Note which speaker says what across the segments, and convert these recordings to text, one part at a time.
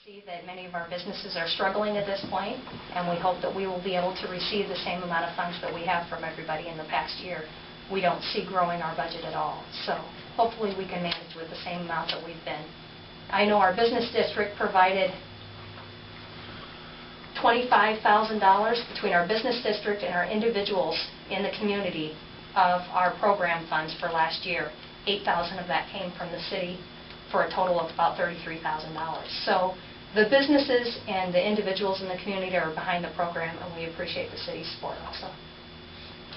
Speaker 1: see that many of our businesses are struggling at this point, and we hope that we will be able to receive the same amount of funds that we have from everybody in the past year. We don't see growing our budget at all, so hopefully we can manage with the same amount that we've been. I know our business district provided $25,000 between our business district and our individuals in the community of our program funds for last year. $8,000 of that came from the city for a total of about $33,000. So the businesses and the individuals in the community are behind the program, and we appreciate the city's support also.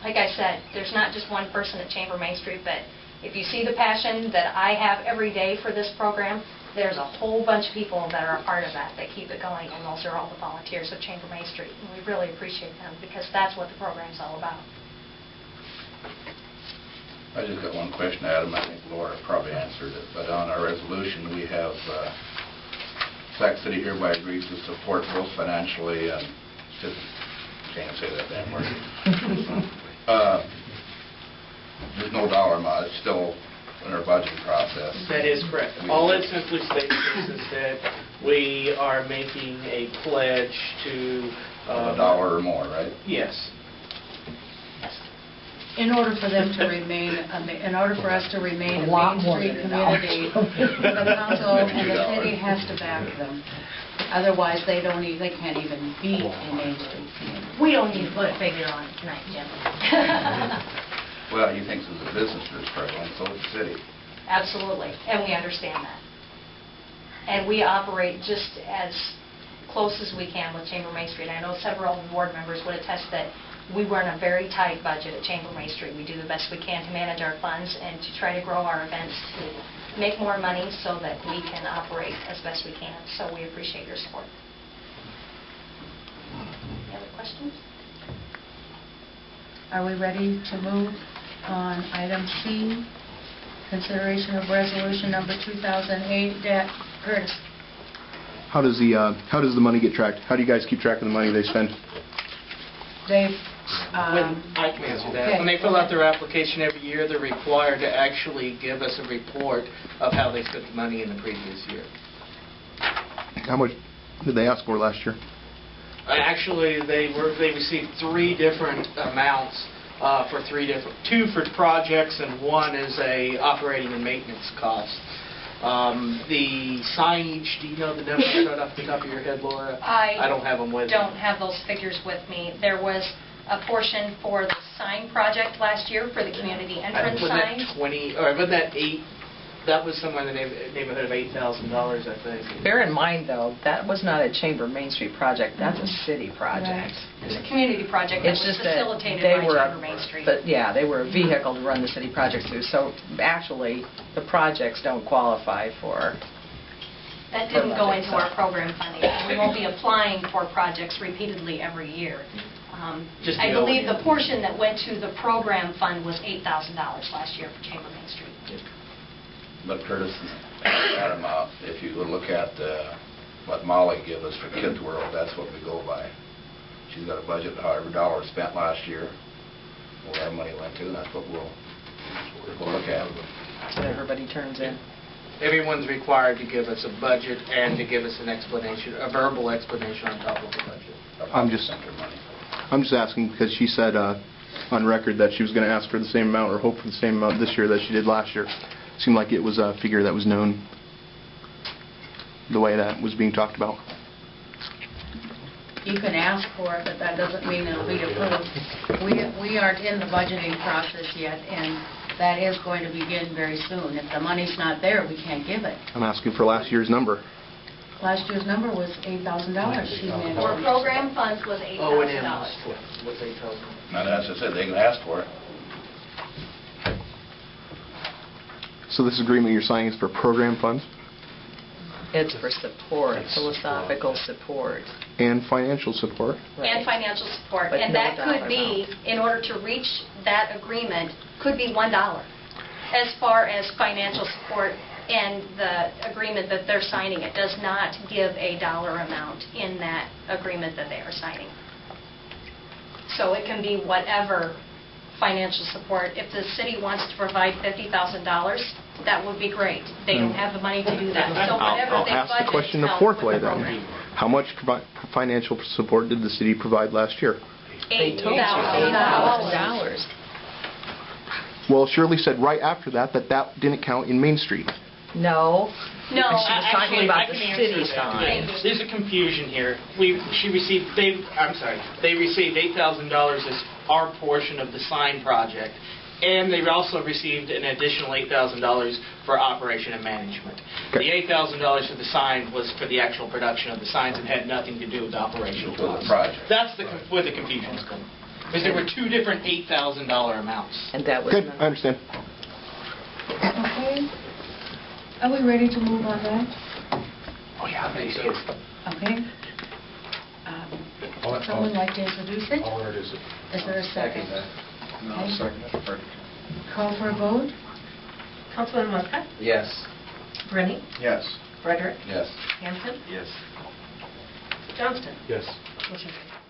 Speaker 1: Like I said, there's not just one person at Chamber Main Street, but if you see the passion that I have every day for this program, there's a whole bunch of people that are a part of that keep it going, and those are all the volunteers of Chamber Main Street, and we really appreciate them because that's what the program's all about.
Speaker 2: I just got one question, Adam. I think Laura probably answered it, but on our resolution we have Sac City hereby agrees to support both financially and can't say that damn word. There's no dollar amount. It's still in our budgeting process.
Speaker 3: That is correct. All it simply states is that we are making a pledge to
Speaker 2: $1 or more, right?
Speaker 3: Yes.
Speaker 4: In order for them to remain, in order for us to remain a Main Street community, the council and the city has to back them. Otherwise, they can't even be a Main Street community.
Speaker 1: We don't need to put a figure on it tonight, Jim.
Speaker 2: Well, you think so the business is struggling, so is the city.
Speaker 1: Absolutely, and we understand that. And we operate just as close as we can with Chamber Main Street. I know several of the board members would attest that we run a very tight budget at Chamber Main Street. We do the best we can to manage our funds and to try to grow our events to make more money so that we can operate as best we can. So we appreciate your support. Any other questions?
Speaker 4: Are we ready to move on item C, consideration of resolution number 2008? Curtis.
Speaker 5: How does the money get tracked? How do you guys keep track of the money they spend?
Speaker 3: I can answer that.
Speaker 4: Okay.
Speaker 3: When they fill out their application every year, they're required to actually give us a report of how they spent the money in the previous year.
Speaker 5: How much did they ask for last year?
Speaker 3: Actually, they received 3 different amounts for 2 for projects, and 1 is a operating and maintenance cost. The signage, do you know the numbers right off the top of your head, Laura? I don't have them with me.
Speaker 1: Don't have those figures with me. There was a portion for the sign project last year for the community entrance signs.
Speaker 3: That 8. That was somewhere in the neighborhood of $8,000, I think.
Speaker 6: Bear in mind, though, that was not a Chamber Main Street project. That's a city project.
Speaker 1: It was a community project that was facilitated by Chamber Main Street.
Speaker 6: But yeah, they were a vehicle to run the city project through. So actually, the projects don't qualify for.
Speaker 1: That didn't go into our program funding. We won't be applying for projects repeatedly every year. I believe the portion that went to the program fund was $8,000 last year for Chamber Main Street.
Speaker 2: But Curtis, that amount, if you look at what Molly gave us for Kids World, that's what we go by. She's got a budget of however dollars spent last year, where our money went to, and that's what we'll look at.
Speaker 6: So everybody turns in.
Speaker 3: Everyone's required to give us a budget and to give us an explanation, a verbal explanation on top of the budget.
Speaker 5: I'm just asking because she said on record that she was going to ask for the same amount or hope for the same amount this year that she did last year. Seemed like it was a figure that was known the way that was being talked about.
Speaker 4: You can ask for it, but that doesn't mean it'll be approved. We aren't in the budgeting process yet, and that is going to begin very soon. If the money's not there, we can't give it.
Speaker 5: I'm asking for last year's number.
Speaker 4: Last year's number was $8,000.
Speaker 1: For program funds was $8,000.
Speaker 3: O&M was $8,000.
Speaker 2: Now, as I said, they can ask for it.
Speaker 5: So this agreement you're signing is for program funds?
Speaker 6: It's for support, philosophical support.
Speaker 5: And financial support.
Speaker 6: Right.
Speaker 1: And financial support.
Speaker 6: But
Speaker 1: and
Speaker 6: no
Speaker 1: that could be, in order to reach that agreement, could be $1. As far as financial support and the agreement that they're signing, it does not give a dollar amount in that agreement that they are signing. So it can be whatever financial support. If the city wants to provide $50,000, that would be great. They don't have the money to do that. So whatever
Speaker 5: I'll
Speaker 1: they
Speaker 5: ask the
Speaker 1: budget
Speaker 5: question the
Speaker 1: helps
Speaker 5: fourth
Speaker 1: with
Speaker 5: way
Speaker 1: the
Speaker 5: then.
Speaker 1: program.
Speaker 5: How much financial support did the city provide last year?
Speaker 1: $8,000.
Speaker 5: Well, Shirley said right after that that didn't count in Main Street.
Speaker 6: No.
Speaker 1: No,
Speaker 6: She was talking
Speaker 3: Actually,
Speaker 6: about
Speaker 3: I
Speaker 6: the
Speaker 3: can answer
Speaker 6: city
Speaker 3: that.
Speaker 6: sign.
Speaker 3: There's a confusion here. They received $8,000 as our portion of the sign project, and they also received an additional $8,000 for operation and management.
Speaker 5: Okay.
Speaker 3: The $8,000 for the sign was for the actual production of the signs and had nothing to do with the operational
Speaker 2: For the
Speaker 3: costs.
Speaker 2: project.
Speaker 3: That's where the confusion is coming. Because there were two different $8,000 amounts.
Speaker 6: And that was...
Speaker 5: Okay, I understand.
Speaker 4: Okay. Are we ready to move on that?
Speaker 3: Oh, yeah, I think so.
Speaker 4: Okay. Someone like to introduce it?
Speaker 7: I'll introduce it.
Speaker 4: Is there a second?
Speaker 7: No,
Speaker 4: Okay.
Speaker 7: second.
Speaker 4: Call for a vote?
Speaker 8: Councilman Muscat,
Speaker 7: Yes.
Speaker 8: Brenny,
Speaker 7: Yes.
Speaker 8: Frederick,
Speaker 2: Yes.
Speaker 8: Hanson,
Speaker 7: Yes.
Speaker 8: Johnston.
Speaker 7: Yes.
Speaker 8: Motion carried.